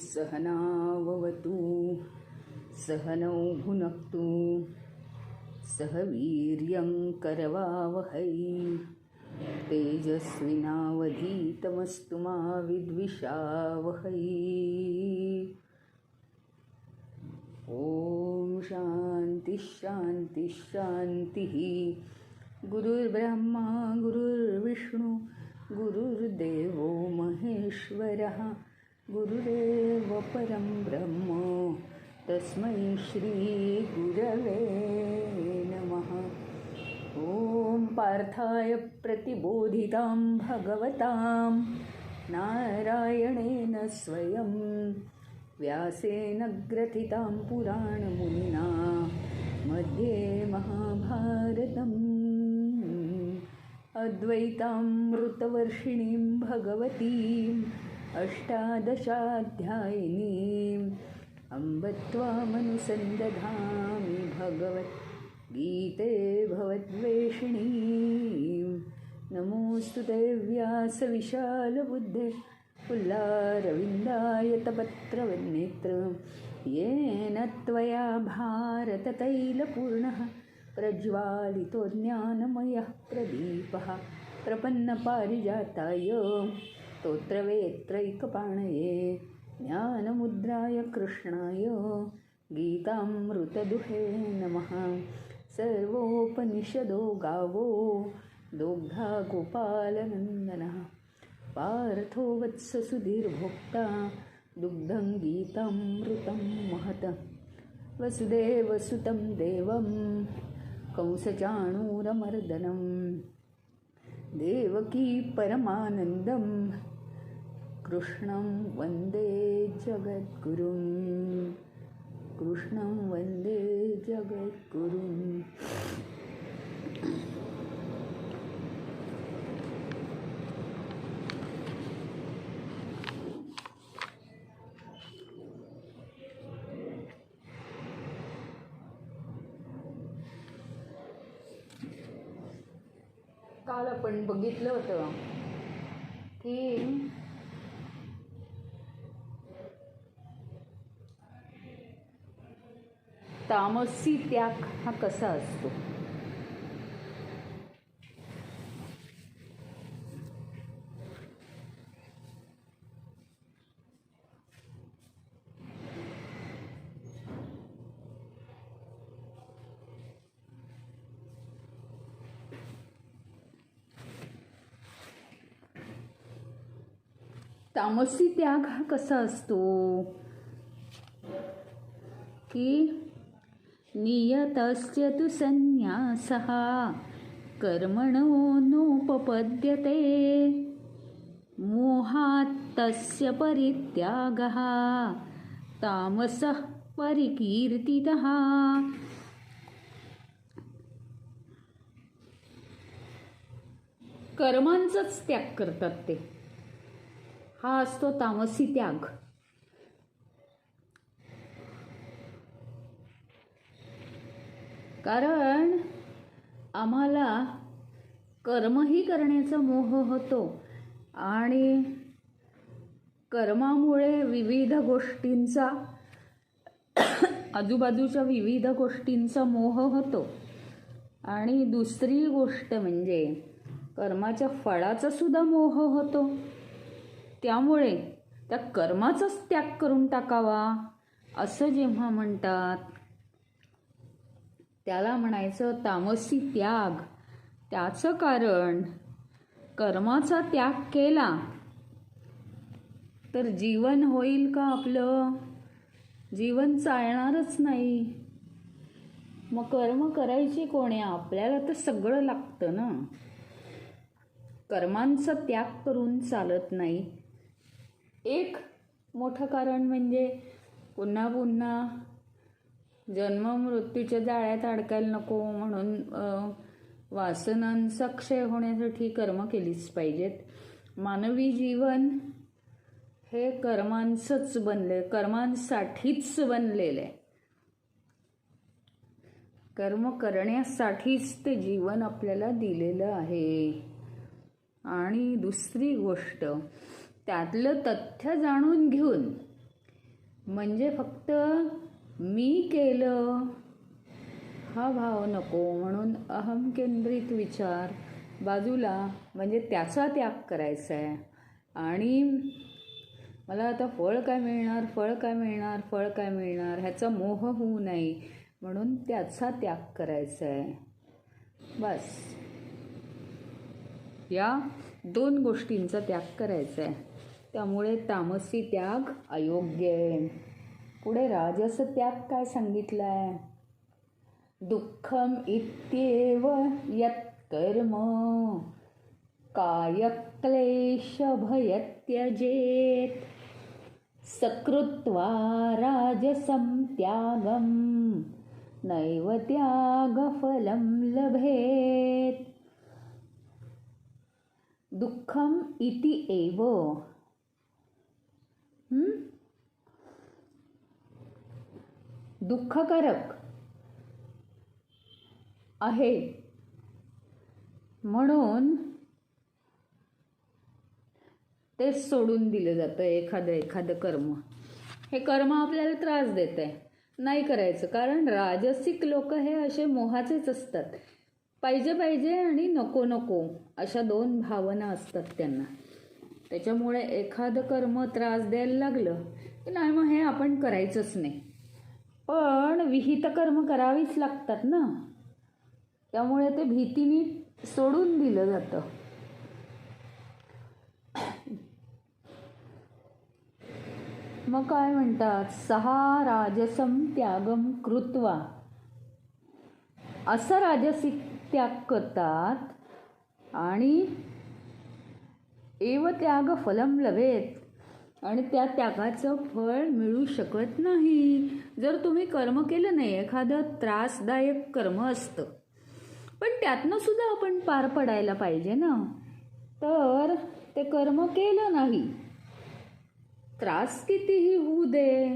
सहनाववतु सहनौ भुनक्तु सह वीर्यं करवावहै तेजस्विनावधीतमस्तु मा विद्विषावहै। ओम शांति शांति शांति। गुरुर्ब्रह्मा गुरुर्विष्णु गुरुर्देवो महेश्वरः गुरुरेव परं ब्रह्म तस्मै श्री गुरवे नमः। ओम पार्थाय प्रतिबोधितां भगवतां नारायणेन स्वयं व्यासेन ग्रथितां पुराणमुनिना मध्ये महाभारतम् अद्वैतामृतवर्षिणीं भगवतीम् अष्टादशाध्यायिनीम् अम्ब त्वामनुसन्दधामि भगवद्गीते भवद्वेषिणीम्। नमोऽस्तु ते व्यासविशालबुद्धे पुल्लारविन्दायतपत्रवन्नेत्र येन त्वया भारततैलपूर्णः प्रज्वालितो ज्ञानमयः प्रदीपः प्रपन्नपारिजाताय स्तोत्रवेत्रैकपाणये ज्ञानमुद्राय कृष्णाय गीतामृतदुहे नमः। सर्वोपनिषदो गावो दोग्धा गोपालनन्दनः पार्थो वत्स सुधीर्भोक्ता दुग्धं गीतामृतं महत्। वसुदेवसुतं देवं कंसचाणूरमर्दनं देवकी परमानन्दं कृष्णं वन्दे जगद्गुरुं कृष्णं वन्दे जगद्गुरुं। काल आपण बघितलं होतं की तामसी त्याग हा कसा असतो। तामसी त्याग हा कसा असतो की नियतस्य तु संन्यासः कर्मणो नोपपद्यते मोहात् तस्य परित्यागः तामसः परिकीर्तितः। कर्मांचाच त्याग करतात ते, हा असतो तामसी त्याग। कारण आम्हाला कर्मही करण्याचा मोह होतो आणि कर्मामुळे विविध गोष्टींचा आजूबाजूच्या विविध गोष्टींचा मोह होतो। आणि दुसरी गोष्ट म्हणजे कर्माच्या फळाचा सुद्धा मोह होतो। त्यामुळे त्या कर्माचाच त्याग करून टाकावा असं जेव्हा म्हणतात त्याला म्हणायचं तामसी त्याग। त्याचं कारण कर्माचा त्याग केला तर जीवन होईल का? आपलं जीवन चालणारच नाही। मग कर्म करायची कोणी? आपल्याला तर सगळं लागतं ना। कर्मांचा त्याग करून चालत नाही। एक मोठं कारण म्हणजे पुन्हा पुन्हा जन्म मृत्यूच्या जाळ्यात अडकायला नको म्हणून वासनांचा क्षय होण्यासाठी कर्म केलीच पाहिजेत। मानवी जीवन हे कर्मांचंच बनले, कर्मांसाठीच बनलेलं आहे। कर्म करण्यासाठीच ते जीवन आपल्याला दिलेलं आहे। आणि दुसरी गोष्ट त्यातलं तथ्य जाणून घेऊन म्हणजे फक्त मी केलं हा भाव नको, म्हणून अहम केंद्रित विचार बाजूला, म्हणजे त्याचा त्याग करायचा आहे. आणि मला आता फळ काय मिळणार, फळ काय मिळणार, फळ काय मिळणार ह्याचा मोह होऊ नये, म्हणून त्याचा त्याग करायचा आहे. बस या 2 गोष्टींचा त्याग करायचा आहे. त्यामुळे तामसी त्याग अयोग्य आहे. पुढे राजस त्याग काय सांगितलं आहे? दुःखम इत्येव यत् कर्म कायक्लेश भयत्यजेत सकृत्वा राजसं त्यागं नैव त्यागफलं लभेत. दुःखम इति एव दुःखकारक आहे म्हणून ते सोडून दिलं जातं. एखादं कर्म, हे कर्म आपल्याला त्रास देत आहे, नाही करायचं. कारण राजसिक लोक हे असे मोहाचेच असतात. पाहिजे आणि नको नको अशा 2 भावना असतात त्यांना. त्याच्यामुळे एखादं कर्म त्रास द्यायला लागलं की नाही, मग हे आपण करायचंच नाही. पण विहित कर्म करावीच लागतात ना, त्यामुळे ते भीतीने सोडून दिलं जातं. मग काय म्हणतात? सहा राजसम त्यागम कृत्वा, असा राजसिक त्याग करतात आणि एव त्याग फलम लभेत, आणि त्या त्यागाचं फळ मिळू शकत नाही. जर तुम्ही कर्म केलं नाही, एखादं त्रासदायक कर्म असतं पण त्यातनं सुद्धा आपण पार पडायला पाहिजे ना, तर ते कर्म केलं नाही, त्रास कितीही होऊ दे,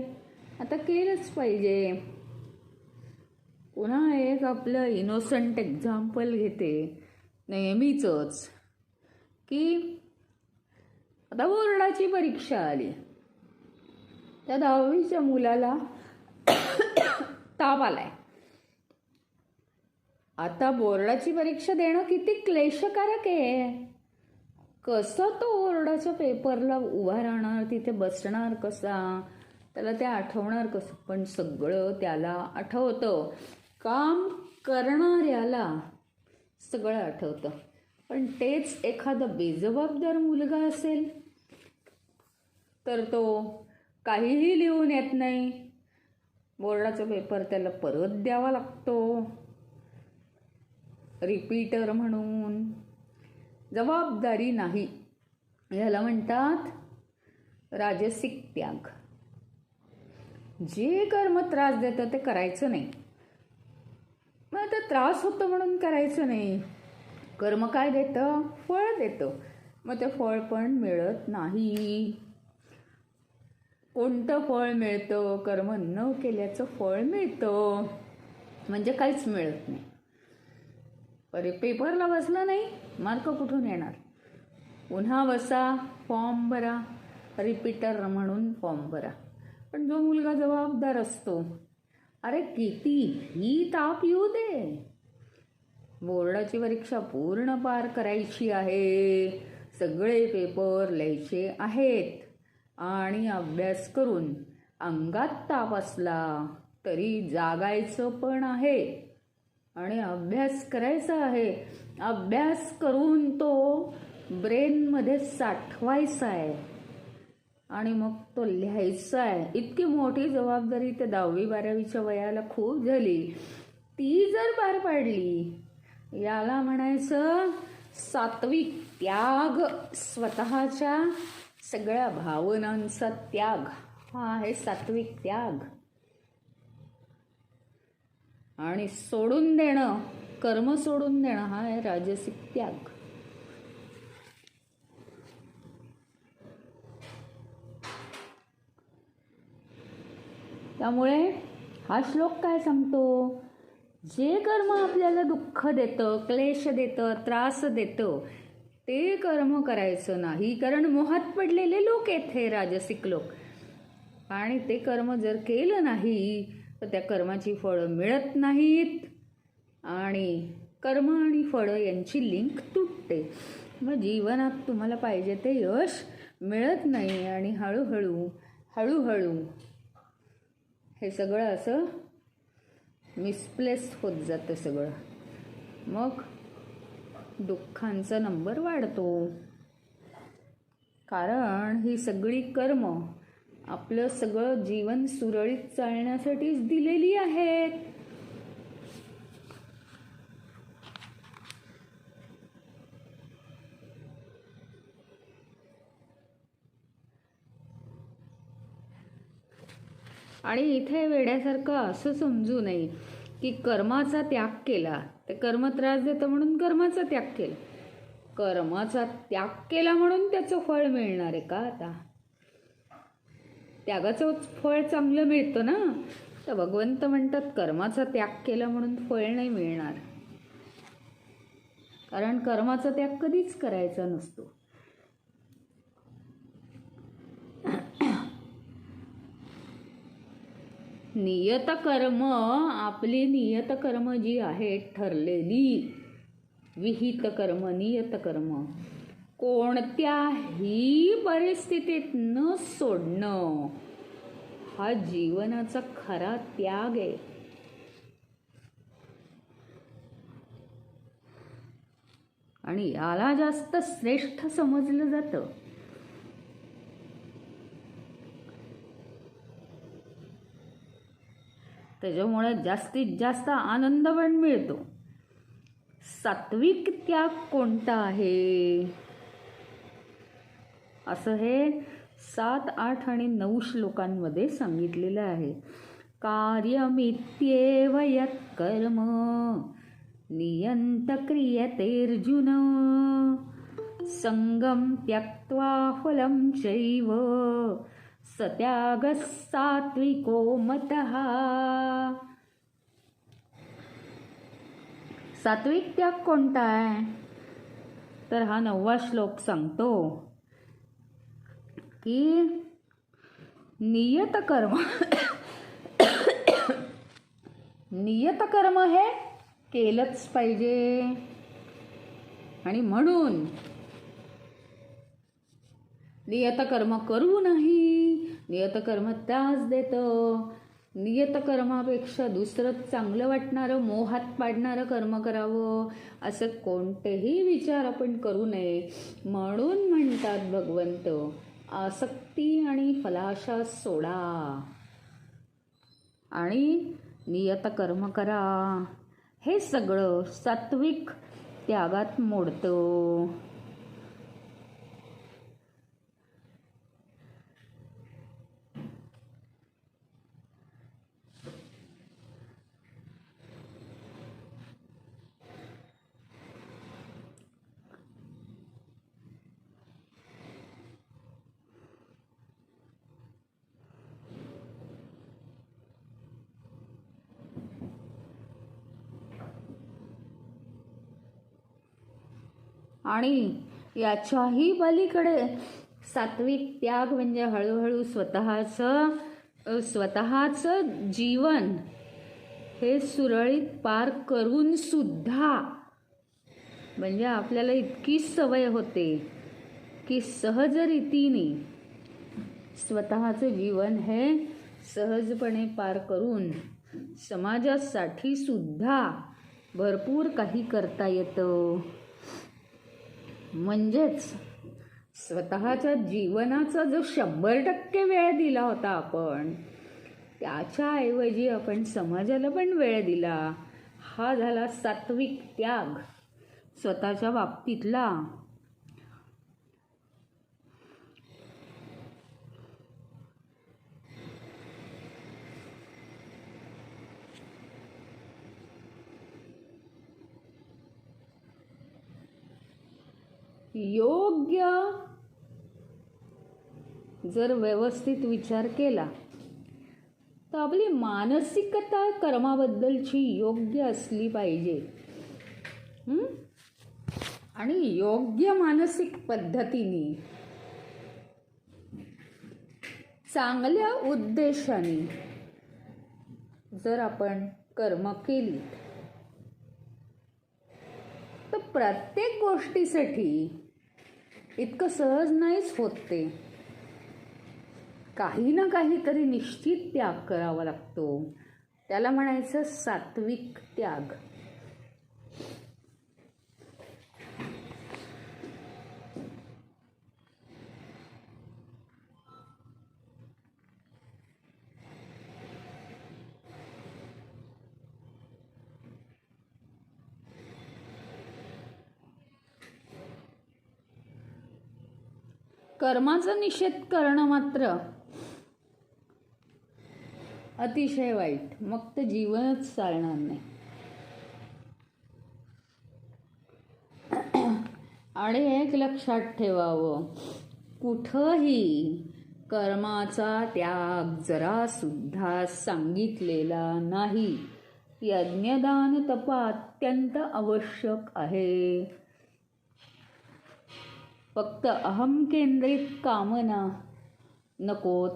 आता केलंच पाहिजे. पुन्हा एक आपलं इनोसंट एक्झाम्पल घेते नेहमीचंच, की आता बोर्डाची परीक्षा आली, त्या 10वीच्या मुलाला ताप आलाय. आता बोर्डाची परीक्षा देणं किती क्लेशकारक आहे. कसं तो बोर्डाच्या पेपरला उभा राहणार, तिथे बसणार कसा, त्याला ते आठवणार कसं. पण सगळं त्याला आठवतं, काम करणाऱ्याला सगळं आठवतं. पण तेच एखादा बेजबाबदार मुलगा असेल तर तो काहीही लिहून येत नाही, बोर्डाचा पेपर त्याला परत द्यावा लागतो रिपीटर म्हणून. जबाबदारी नाही, ह्याला म्हणतात राजसिक त्याग. जे कर्म त्रास देतं ते करायचं नाही. मग आता त्रास होतो म्हणून करायचं नाही. कर्म काय देतं? फळ देतं. मग ते फळ पण मिळत नाही. कोणतं फळ मिळतं? कर्म न केल्याचं फळ मिळतं, म्हणजे काहीच मिळत नाही. पेपरला बसला नाही, मार्क कुठून येणार? पुन्हा बसा, फॉर्म भरा, रिपीटर म्हणून फॉर्म भरा. पण जो मुलगा जबाबदार असतो, अरे कितीही ताप येऊ दे, बोर्डाची परीक्षा पूर्ण पार करायची आहे, सगळे पेपर लिहायचे आहेत, आणि अभ्यास करून अंगात ताप असला तरी जागायचं पण आहे आणि अभ्यास करायचा आहे. अभ्यास करून तो ब्रेनमध्ये साठवायचा आहे आणि मग तो लिहायचा आहे. इतकी मोठी जबाबदारी त्या 10वी-12वीच्या वयाला खूप झाली. ती जर पार पाडली, याला म्हणायचं सात्विक त्याग. स्वतःच्या सगळ्या भावनांचा त्याग, हा आहे सात्विक त्याग. आणि सोडून देणं, कर्म सोडून देणं, हा आहे राजसिक त्याग. त्यामुळे हा श्लोक काय सांगतो? जे कर्म आपल्याला दुःख देतं, क्लेश देतं, त्रास देतं, ते कर्म करायचं नाही. कारण मोहात पडलेले लोक आहेत हे राजसिक लोक. आणि ते कर्म जर केलं नाही तर त्या कर्माची फळं मिळत नाहीत आणि कर्म आणि फळं यांची लिंक तुटते. मग जीवनात तुम्हाला पाहिजे ते यश मिळत नाही आणि हळूहळू हे सगळं असं मिसप्लेस होत जातं सगळं. मग दुःखांचा नंबर वाढतो. कारण ही सगळी कर्म आपलं सगळं जीवन सुरळीत चालण्यासाठीच दिलेली आहेत. आणि इथे वेड्यासारखं असं समजू नये की कर्माचा त्याग केला ते कर्म त्रास देतं म्हणून कर्माचा त्याग केला. कर्माचा त्याग केला म्हणून त्याचं फळ मिळणार आहे का? आता त्यागाचं फळ चांगलं मिळतं ना. तर भगवंत म्हणतात कर्माचा त्याग केला म्हणून फळ नाही मिळणार. कारण कर्माचा त्याग कधीच करायचा नसतो. नियतकर्म, आपली नियतकर्म जी आहे ठरलेली, विहित कर्म, नियतकर्म कोणत्याही परिस्थितीत न सोडणं हा जीवनाचा खरा त्याग आहे. आणि याला जास्त श्रेष्ठ समजलं जातं. त्याच्यामुळे जास्तीत जास्त आनंद पण मिळतो. सात्विक त्याग कोणता आहे असं हे 7, 8 आणि 9 श्लोकांमध्ये सांगितलेलं आहे. कार्यमित्येव यत् कर्म नियंत क्रियतेर्जुन संगम त्यक्त्वा फलं चैव सत्यागः सात्विको मतः. सात्विक त्याग कोणता आहे तर हा 9वा श्लोक सांगतो की नियतकर्म नियतकर्म हे केलंच पाहिजे. आणि म्हणून नियतकर्म करू नाही. नियतकर्म त्रास देतं. नियतकर्मापेक्षा दुसरं चांगलं वाटणारं, मोहात पाडणारं कर्म करावं असं कोणतेही विचार आपण करू नये. म्हणून म्हणतात भगवंत आसक्ती आणि फलाशा सोडा आणि नियतकर्म करा. हे सगळं सात्विक त्यागात मोडतं. आणि याच्याही पलीकडे सात्विक त्याग म्हणजे हळूहळू स्वतःचं जीवन हे सुरळीत पार करून सुद्धा म्हणजे आपल्याला इतकी सवय होते की सहज रीतीने स्वतःचं जीवन हे सहजपणे पार करून समाजासाठी सुद्धा भरपूर काही करता येतं. म्हणजेच स्वतःच्या जीवनाचा जो 100% वेळ दिला होता आपण त्याच्याऐवजी आपण समाजाला पण वेळ दिला. हा झाला सात्विक त्याग स्वतःच्या बाबतीतला. योग्य जर व्यवस्थित विचार केला तर आपली मानसिकता कर्माबद्दलची योग्य असली पाहिजे. आणि योग्य मानसिक पद्धतीने चांगल्या उद्देशाने जर आपण कर्म केली तर प्रत्येक गोष्टीसाठी इतकं सहज नाहीच होत ते. काही ना काहीतरी निश्चित त्याग करावा लागतो. त्याला म्हणायचं सात्विक त्याग. कर्माचा निषेध करणं मात्र अतिशय वाईट. मग तर जीवनच चालणार नाही. आणि एक लक्षात ठेवावं, कुठंही कर्माचा त्याग जरा सुद्धा सांगितलेला नाही. यज्ञदान तप अत्यंत आवश्यक आहे. फक्त अहम केंद्रित कामना नकोत.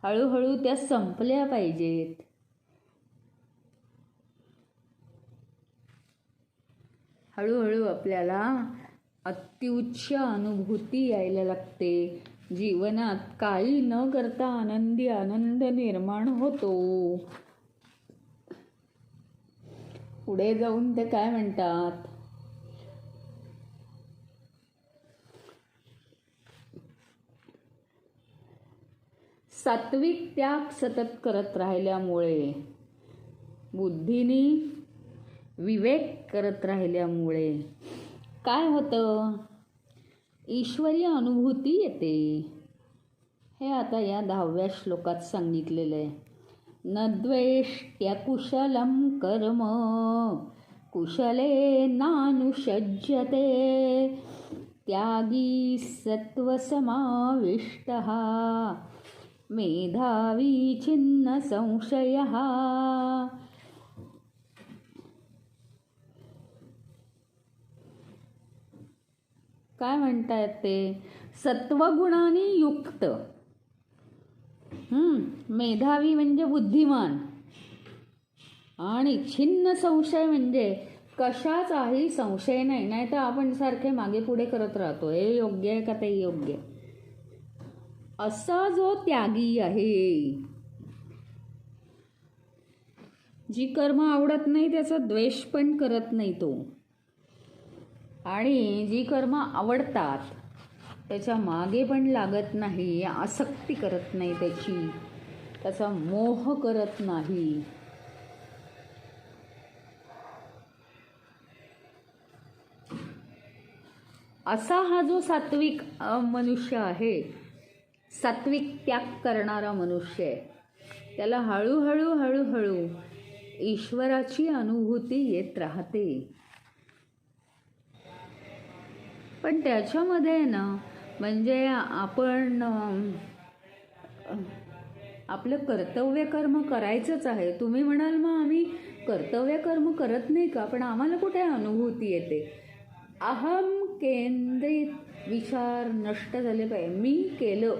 हळूहळू त्या संपल्या पाहिजेत. हळूहळू आपल्याला अत्युच्च अनुभूती यायला लागते. जीवनात काही न करता आनंदी आनंद निर्माण होतो. पुढे जाऊन ते काय म्हणतात, सात्विक त्याग सतत करत राहिल्यामुळे, बुद्धीने विवेक करत राहिल्यामुळे काय होतं, ईश्वरी अनुभूती येते. हे आता या 10व्या श्लोकात सांगितलेलं आहे. न द्वेष्ट्य कुशलम कर्म कुशले नानुषज्यते त्यागी सत्वसमाविष्टः मेधावी छिन्न संशयः. काय म्हणतायत ते, सत्वगुणांनी युक्त, मेधावी म्हणजे बुद्धिमान, आणि छिन्न संशय म्हणजे कशाचाही संशय नाही. नाही तर आपण सारखे मागे पुढे करत राहतो, हे योग्य आहे का ते योग्य. असा जो त्यागी आहे, जी कर्म आवडत नाही त्याचा द्वेष पण करत नाही तो, आणि जी कर्म आवडतात त्याच्या मागे पण लागत नाही, आसक्ती करत नाही त्याची, त्याचा मोह करत नाही. असा हा जो सात्विक मनुष्य आहे, सात्विक त्याग करणारा मनुष्य आहे, त्याला हळूहळू हळूहळू ईश्वराची अनुभूती येत राहते. पण त्याच्यामध्ये ना, म्हणजे आपण आपलं कर्तव्य कर्म करायचंच आहे. तुम्ही म्हणाल मग आम्ही कर्तव्य कर्म करत नाही का, पण आम्हाला कुठे अनुभूती येते. अहम केंद्रित विचार नष्ट झाले पाहिजे. मी केलं,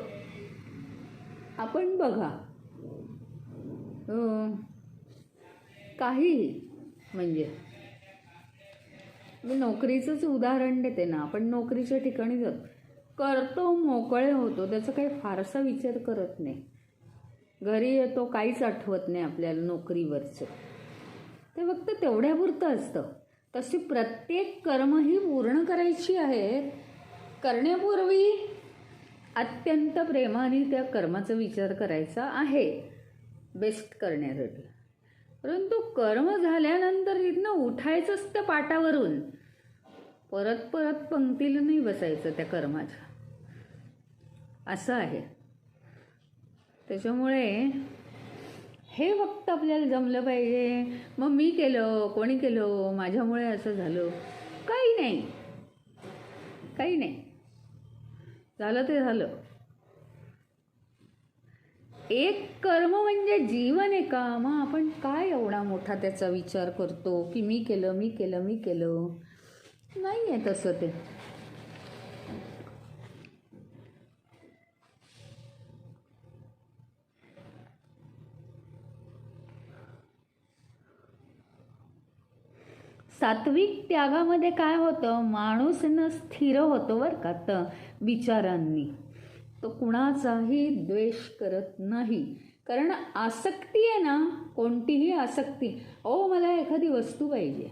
आपण बघा काहीही, म्हणजे मी नोकरीचंच उदाहरण देते ना. आपण नोकरीच्या ठिकाणी जातो, करतो, मोकळे होतो, त्याचा काही फारसा विचार करत नाही. घरी येतो, काहीच आठवत नाही आपल्याला नोकरीवरचं. ते फक्त तेवढ्यापुरतं असतं. तशी प्रत्येक कर्म ही पूर्ण करायची आहेत. करण्यापूर्वी अत्यंत प्रेमाने त्या कर्माचा विचार करायचा आहे बेस्ट करण्यासाठी. परंतु कर्म झाल्यानंतर तिथनं उठायचंच त्या पाटावरून, परत परत पंक्तीला नाही बसायचं त्या कर्माच्या. असं आहे. त्याच्यामुळे हे फक्त आपल्याला जमलं पाहिजे. मग मी केलं, कोणी केलं, माझ्यामुळे असं झालं, काही नाही, काही नाही. झालं ते झालं. एक कर्म म्हणजे जीवन आहे का, मग आपण काय एवढा मोठा त्याचा विचार करतो की मी केलं, मी केलं, मी केलं. नाही आहे तसं ते. सात्विक त्यागामध्ये काय होतं, माणूस न स्थिर होतो बरं का तर विचारांनी. तो कुणाचाही द्वेष करत नाही. कारण आसक्ती आहे ना, कोणतीही आसक्ती, मला एखादी वस्तू पाहिजे,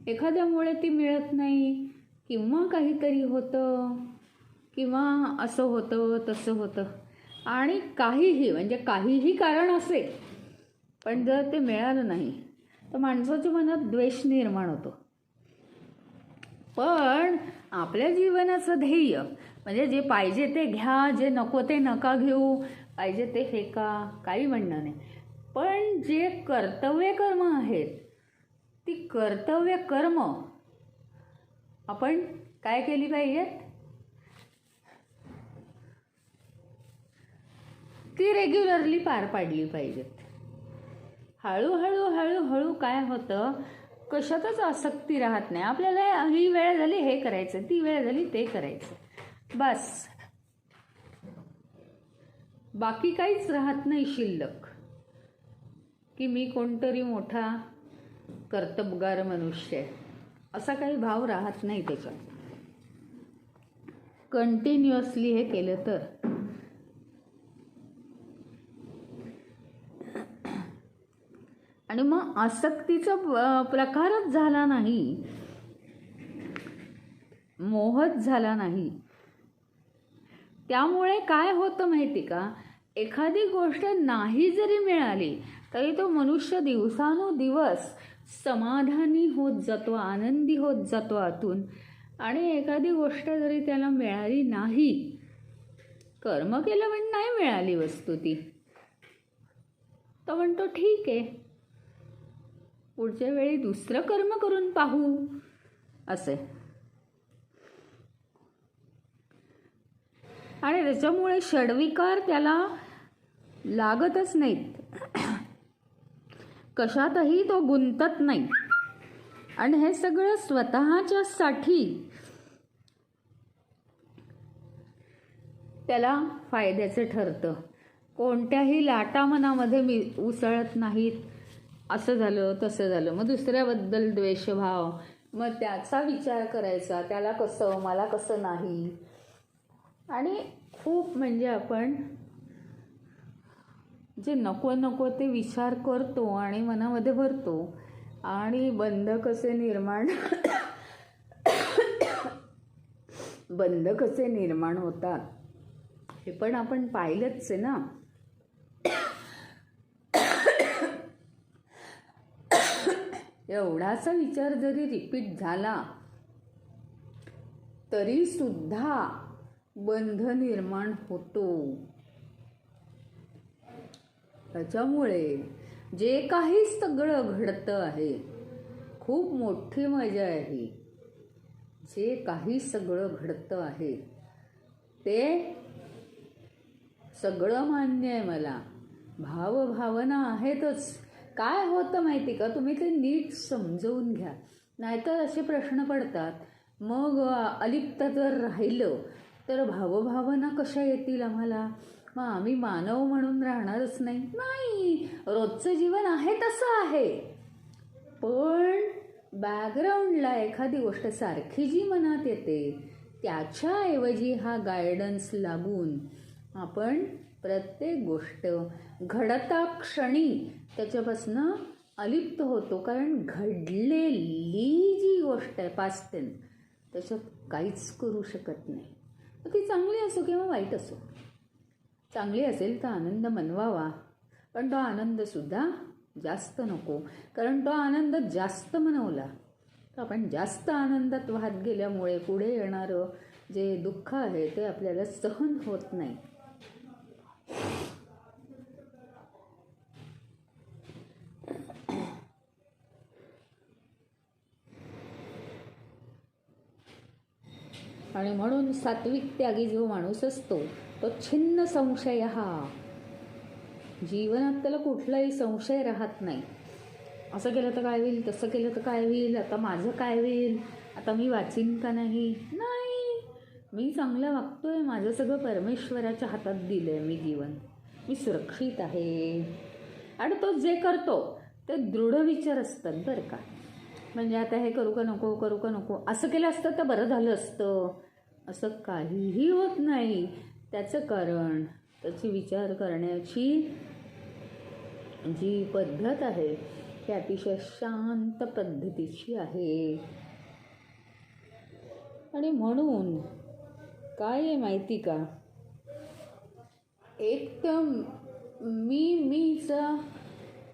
एखाद्यामुळे ती मिळत नाही, किंवा काहीतरी होतं, किंवा असं होतं तसं होतं, आणि काहीही म्हणजे काहीही कारण असेल, पण जर ते मिळालं नाही तर माणसाच्या मनात द्वेष निर्माण होतो. पण आपल्या जीवनाचं ध्येय म्हणजे जे पाहिजे ते घ्या, जे नको ते नका घेऊ, पाहिजे ते फेका, काही म्हणणं नाही. पण जे कर्तव्य कर्म आहेत, ती कर्तव्य कर्म आपण काय केली पाहिजेत, ती रेग्युलरली पार पाडली पाहिजेत. हळूहळू हळूहळू काय होतं, कशातच आसक्ती राहत नाही. आपल्याला ही वेळ झाली हे करायचं, ती वेळ झाली ते करायचं, बस, बाकी काहीच राहत नाही शिल्लक, की मी कोणतरी मोठा कर्तबगार मनुष्य आहे, असा काही भाव राहत नाही त्याच्यात. कंटिन्युअसली हे केलं तर. आणि मग आसक्तीचा प्रकारच झाला नाही, मोहच झाला नाही. त्यामुळे काय होतं माहिती का, एखादी गोष्ट नाही जरी मिळाली तरी तो मनुष्य दिवसानुदिवस समाधानी होत जातो, आनंदी होत जातो आतून. आणि एखादी गोष्ट जरी त्याला मिळाली नाही, कर्म केलं पण नाही मिळाली वस्तू ती, तर म्हणतो ठीक आहे, पुढच्या वेळी दुसरं कर्म करून पाहू असे. आणि त्याच्यामुळे षड्विकार त्याला लागतच नाहीत, कशातही तो गुंतत नाही. आणि हे सगळं स्वतःच्यासाठी त्याला फायद्याचं ठरतं. कोणत्याही लाटा मनामध्ये उसळत नाहीत, असं झालं तसं झालं, मग दुसऱ्याबद्दल द्वेषभाव, मग त्याचा विचार करायचा, त्याला कसं मला कसं नाही. आणि खूप म्हणजे आपण जे नको नको ते विचार करतो आणि मनामध्ये भरतो, आणि बंध कसे निर्माण होतात हे पण आपण पाहिलंच आहे ना. एवढासा विचार जरी रिपीट झाला तरी सुद्धा बंध निर्माण होतो. त्याच्यामुळे जे काही सगळं घडतं आहे, खूप मोठी मजा आहे. जे काही सगळं घडतं आहे ते सगळं मान्य आहे मला, भावभावना आहेतच. काय होतं माहिती का, तुम्ही ते नीट समजवून घ्या, नाहीतर असे प्रश्न पडतात. मग अलिप्त जर राहिलं तर भावभावना कशा येतील आम्हाला, मग आम्ही मानव म्हणून राहणारच नाही. नाही, रोजचं जीवन आहे तसं आहे, पण बॅकग्राऊंडला एखादी गोष्ट सारखी जी मनात येते त्याच्याऐवजी हा गायडन्स लागून आपण प्रत्येक गोष्ट घडता क्षणी त्याच्यापासून अलिप्त होतो. कारण घडलेली जी गोष्ट आहे पास्ट टेन्स, त्याच्यात काहीच करू शकत नाही. ती चांगली असो किंवा वाईट असो. चांगली असेल तर आनंद मनवावा, पण तो आनंदसुद्धा जास्त नको. कारण तो आनंद जास्त मनवला तर आपण जास्त आनंदात वाहत गेल्यामुळे पुढे येणारं जे दुःख आहे ते आपल्याला सहन होत नाही. आणि म्हणून सात्विक त्यागी जो माणूस असतो तो छिन्न संशय, हा जीवनात त्याला कुठलाही संशय राहत नाही. असं केलं तर काय होईल, तसं केलं तर काय होईल, आता माझं काय होईल, आता मी वाचीन का नाही. मी चांगलं वागतोय, माझं सगळं परमेश्वराच्या हातात दिलंय, मी जीवन, मी सुरक्षित आहे. आणि तो जे करतो ते दृढ विचार असतात बरं का. म्हणजे आता हे करू का नको, करू का नको, असं केलं असतं तर बरं झालं असतं, असं काहीही होत नाही. त्याचं कारण त्याची विचार करण्याची जी पद्धत आहे ती अतिशय शांत पद्धतीची आहे. आणि म्हणून काय आहे माहिती का, एक तर मीचा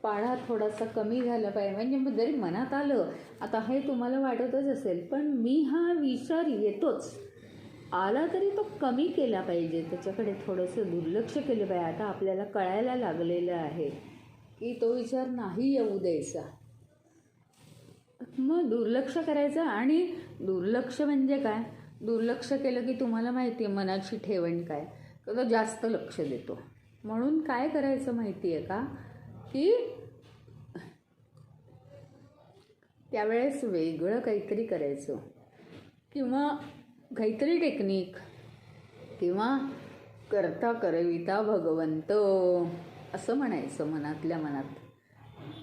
पाढा थोडासा कमी झाला पाहिजे. म्हणजे जरी मनात आलं, आता हे तुम्हाला वाटतच असेल, पण मी हा विचार येतोच, आला तरी तो कमी केला पाहिजे, त्याच्याकडे थोडंसं दुर्लक्ष केलं पाहिजे. आता आपल्याला कळायला लागलेलं आहे की तो विचार नाही येऊ द्यायचा. मग दुर्लक्ष करायचं. आणि दुर्लक्ष म्हणजे काय, दुर्लक्ष केलं की तुम्हाला माहिती आहे मनाची ठेवण काय, तर तो जास्त लक्ष देतो. म्हणून काय करायचं माहिती आहे का, की त्यावेळेस वेगळं काहीतरी करायचं, किंवा काहीतरी टेक्निक, किंवा करता करविता भगवंत असं म्हणायचं मनातल्या मनात.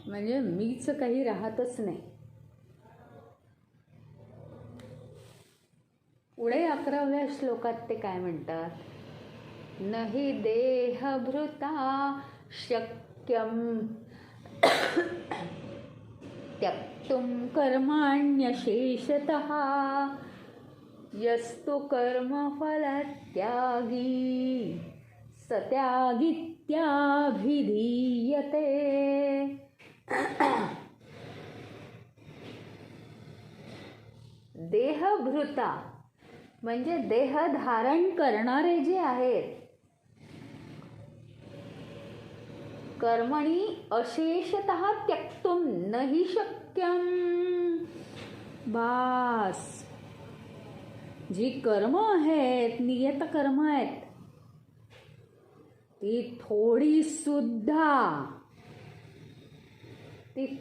म्हणजे मीच काही राहतच नाही. पुढे 11व्या श्लोकात ते काय म्हणतात, नहि देहभृता शक्यम त्यक्तुम कर्माण्यशेषतः यस्तु कर्मफलत्यागी सत्यागित्याभिधीयते. देहभृता म्हणजे देह धारण करणारे जे आहेत, कर्मणी अशेषतः त्यक्तुम नहि शक्यम. बास, जी कर्म आहेत, नियत कर्म आहेत, ती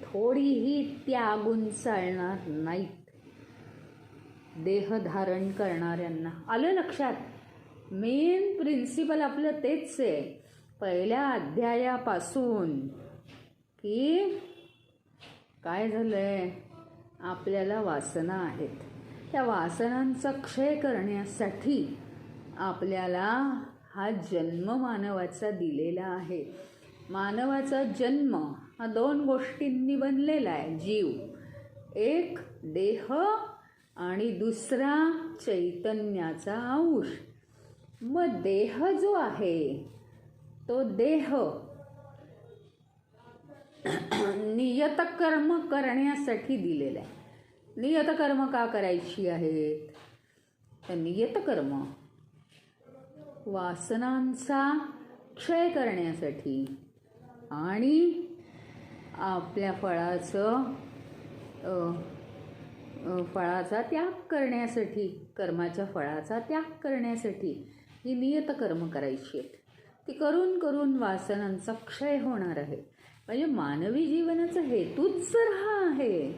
थोडीही त्यागून चालणार नाहीत देह धारण करणाऱ्यांना. आलं लक्षात? मेन प्रिन्सिपल आपलं तेच आहे पहिल्या अध्यायापासून, की काय झालंय, आपल्याला वासना आहेत, त्या वासनांचा क्षय करण्यासाठी आपल्याला हा जन्म मानवाचा दिलेला आहे. मानवाचा जन्म हा 2 गोष्टींनी बनलेला आहे. जीव एक, देह, आणि दुसरा चैतन्याचा अंश. मग देह जो आहे तो देह नियतकर्म करण्यासाठी दिलेला आहे. नियतकर्म का करायची आहेत, तर नियतकर्म वासनांचा क्षय करण्यासाठी आणि आपल्या फळाचा त्याग करण्यासाठी, कर्माच्या फळाचा त्याग करण्यासाठी ही नियतकर्म करायची आहेत. ती करून करून वासनांचा क्षय होणार आहे. म्हणजे मानवी जीवनाचा हेतूच जर हा आहे,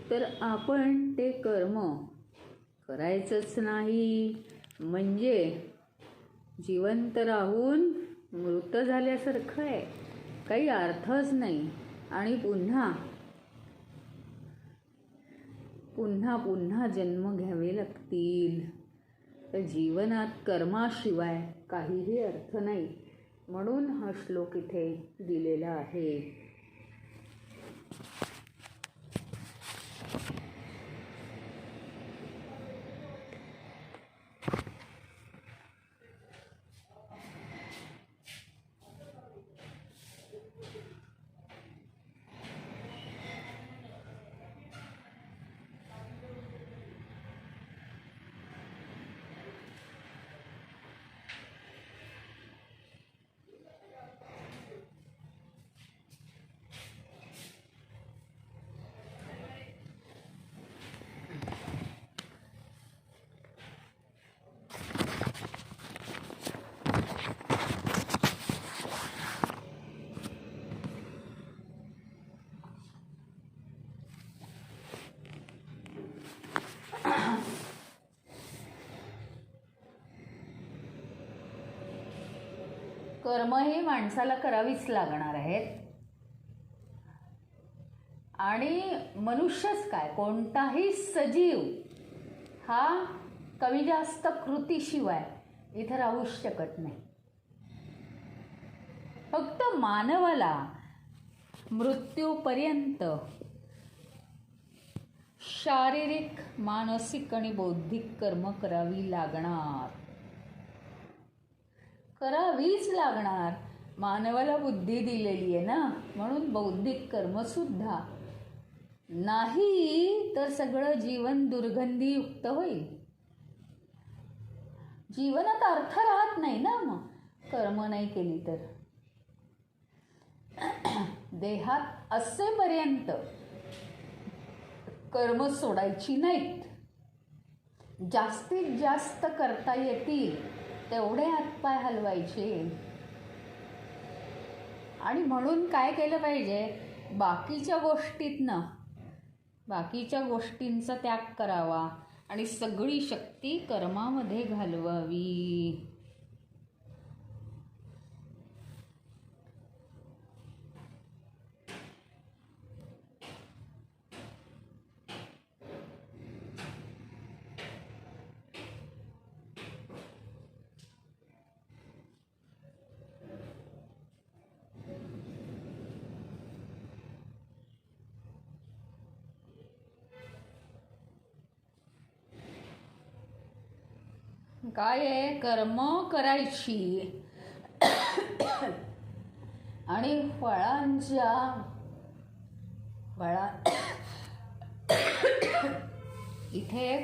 तर आपण ते कर्म करायचंच नाही. म्हणजे जिवंत राहून मृत झाल्यासारखं आहे, काही अर्थच नाही. आणि पुन्हा जन्म घ्यावे लागतील. तर जीवनात कर्माशिवाय काहीही अर्थ नाही. म्हणून हा श्लोक इथे दिलेला आहे. कर्म हे माणसाला करावीच लागणार आहेत. आणि मनुष्यच काय, कोणताही सजीव हा कमी जास्त कृतीशिवाय इथं राहूच शकत नाही. फक्त मानवाला मृत्यूपर्यंत शारीरिक, मानसिक आणि बौद्धिक कर्म करावीच लागणार. मानवाला बुद्धी दिलेली आहे ना, म्हणून बौद्धिक कर्म सुद्धा. नाही तर सगळं जीवन दुर्गंधीयुक्त होईल. जीवनात अर्थ राहत नाही ना मग कर्म नाही केली तर. देहात असेपर्यंत कर्म सोडायची नाहीत. जास्तीत जास्त करता येतील तेवढे हातपाय हलवायचे. आणि म्हणून काय केलं पाहिजे, बाकीच्या गोष्टींचा त्याग करावा आणि सगळी शक्ती कर्मामध्ये घालवावी. काय आहे, कर्म करायची आणि इथे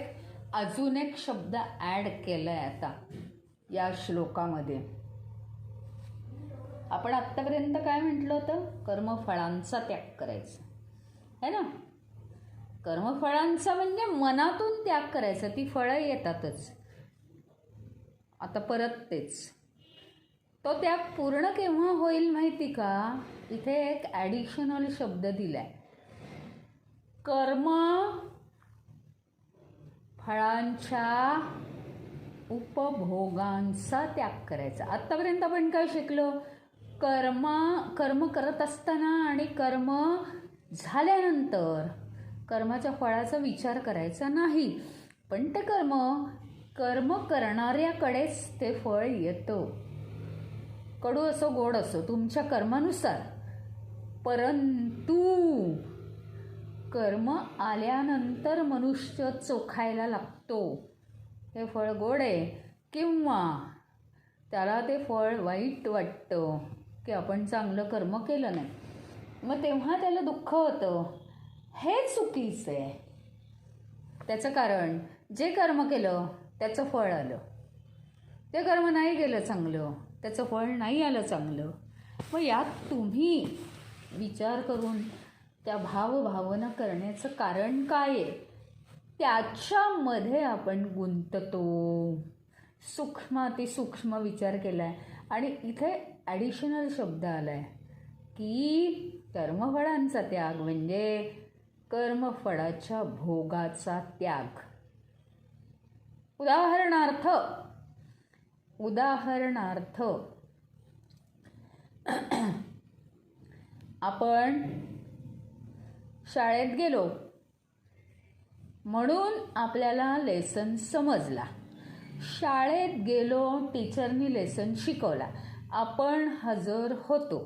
अजून एक शब्द ॲड केलाय आता या श्लोकामध्ये. आपण आत्तापर्यंत काय म्हटलं होतं, कर्मफळांचा त्याग करायचा है ना. कर्मफळांचा म्हणजे मनातून त्याग करायचा, ती फळं येतातच. आता परत तेच, तो त्याग पूर्ण केव्हा होईल माहिती का, इथे एक ॲडिशनल शब्द दिलाय, कर्म फळांच्या उपभोगांचा त्याग करायचा. आत्तापर्यंत आपण काय शिकलो, कर्म करत असताना आणि कर्म झाल्यानंतर कर्माच्या फळाचा विचार करायचा नाही, पण ते कर्म करणाऱ्याकडेच ते फळ येतं. कडू असो गोड असो तुमच्या कर्मानुसार. परंतु कर्म आल्यानंतर मनुष्य चोखायला लागतो, हे फळ गोड आहे किंवा त्याला ते फळ वाईट वाटतं की आपण चांगलं कर्म केलं नाही, मग तेव्हा त्याला दुःख होतं. हे चुकीचं आहे. त्याचं कारण, जे कर्म केलं त्याचं फळ आलं, ते कर्म नाही केलं चांगलं, त्याचं फळ नाही आलं चांगलं. मग यात तुम्ही विचार करून त्या भावभावना करण्याचं कारण काय आहे, त्याच्यामध्ये आपण गुंततो. सूक्ष्म विचार केला आहे. आणि इथे ॲडिशनल शब्द आला आहे की कर्मफळांचा त्याग म्हणजे कर्मफळाच्या भोगाचा त्याग. उदाहरणार्थ आपण शाळेत गेलो म्हणून आपल्याला लेसन समजला. शाळेत गेलो, टीचरनी लेसन शिकवला, आपण हजर होतो.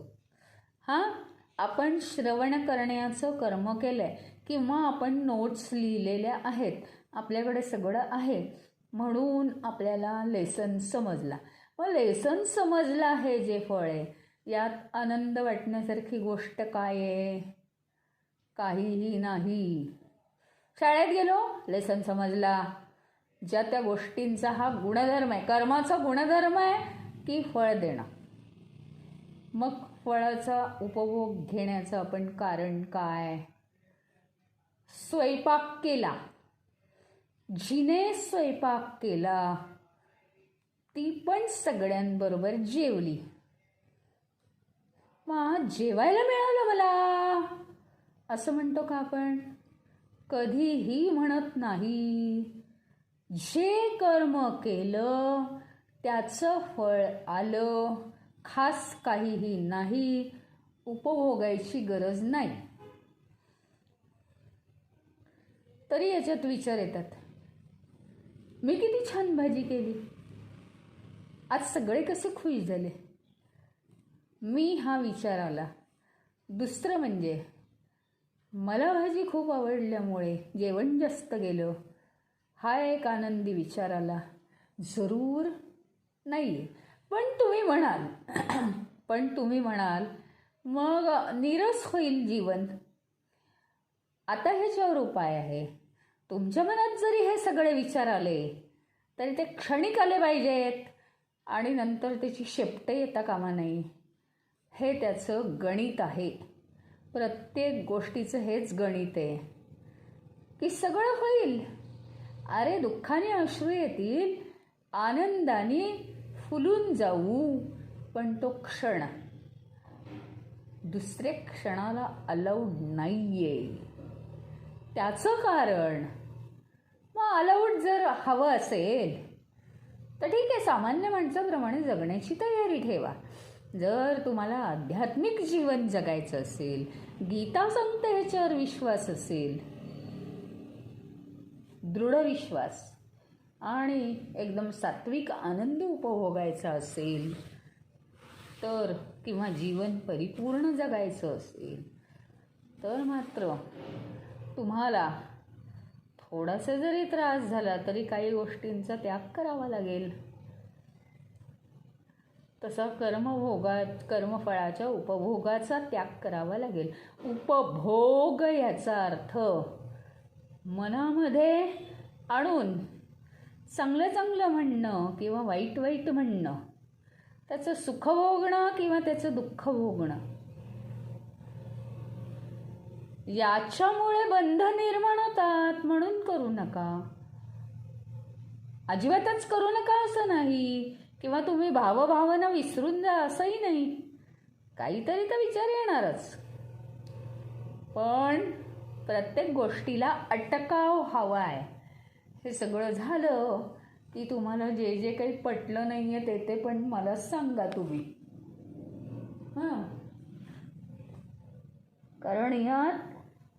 आपण श्रवण करण्याचं कर्म केलं आहे किंवा आपण नोट्स लिहिलेल्या आहेत, आपल्याकडे सगळं आहे म्हणून आपल्याला लेसन समजला. मग लेसन समजला हे जे फळ आहे, यात आनंद वाटण्यासारखी गोष्ट काय आहे, काहीही नाही. शाळेत गेलो, लेसन समजला, ज्या त्या गोष्टींचा हा गुणधर्म आहे, कर्माचा गुणधर्म आहे की फळ देणं. मग फळाचा उपभोग घेण्याचं आपण कारण काय, स्वयंपाक केला, जिने स्वयंपाक केला ती पण सगळ्यांबरोबर जेवली, मग जेवायला मिळालं मला असं म्हणतो का आपण, कधीही म्हणत नाही. जे कर्म केलं त्याचं फळ आलं, खास काहीही नाही, उपभोगायची गरज नाही. तरी याच्यात विचार येतात, मी किती छान भाजी केली, आज सगळे कसे खुश झाले. मी हा विचार आला. दुसरं म्हणजे मला भाजी खूप आवडल्यामुळे जेवण जास्त गेलं, हा एक आनंदी विचार आला. जरूर नाही, पण तुम्ही म्हणाल मग नीरस होईल जीवन. आता ह्याच्यावर उपाय आहे. तुमच्या मनात जरी हे सगळे विचार आले तरी ते क्षणिक आले पाहिजेत आणि नंतर त्याची शेपट येता कामा नये. हे त्याचं गणित आहे. प्रत्येक गोष्टीचं हेच गणित आहे की सगळं होईल. अरे दुःखाने अश्रू येतील, आनंदाने फुलून जाऊ, पण तो क्षण दुसऱ्या क्षणाला अलाउड नाहीये. त्याचं कारण मग अलाउड जर हवं असेल तर ठीक आहे, सामान्य माणसाप्रमाणे जगण्याची तयारी ठेवा. जर तुम्हाला आध्यात्मिक जीवन जगायचं असेल, गीता सांगते ह्याच्यावर विश्वास असेल, दृढ विश्वास, आणि एकदम सात्विक आनंद उपभोगायचा असेल तर, किंवा जीवन परिपूर्ण जगायचं असेल तर मात्र तुम्हाला थोडासा जरी त्रास झाला तरी काही गोष्टींचा त्याग करावा लागेल. तसा कर्मफळाच्या उपभोगाचा त्याग करावा लागेल. उपभोग याचा अर्थ मनामध्ये आणून चांगलं चांगलं म्हणणं किंवा वाईट वाईट म्हणणं, त्याचं सुख भोगणं किंवा त्याचं दुःख भोगणं, याच्यामुळे बंध निर्माण होतात. म्हणून करू नका, अजिबातच करू नका असं नाही, किंवा तुम्ही भावभावना विसरून जा असंही नाही. काहीतरी तर विचार येणारच, पण प्रत्येक गोष्टीला अटकाव हवा आहे. हे सगळं झालं की तुम्हाला जे जे काही पटलं नाही आहे ते पण मला सांगा तुम्ही. हां, कारण यात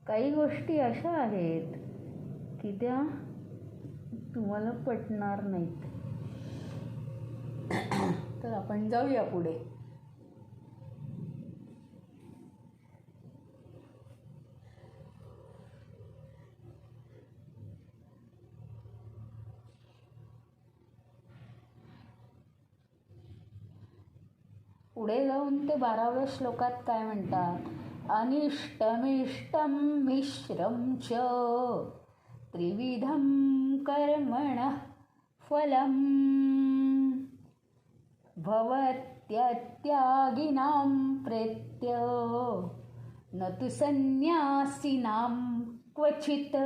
काही गोष्टी अशा आहेत की त्या तुम्हाला पटणार नाहीत. तर आपण जाऊया पुढे. पुढे जाऊन ते 12व्या श्लोकात काय म्हणतात, अनिष्टमिष्टं मिश्रं च त्रिविधं कर्मणः फलं भवत्यत्यागिनां प्रेत्य न तु संन्यासिनां क्वचित्.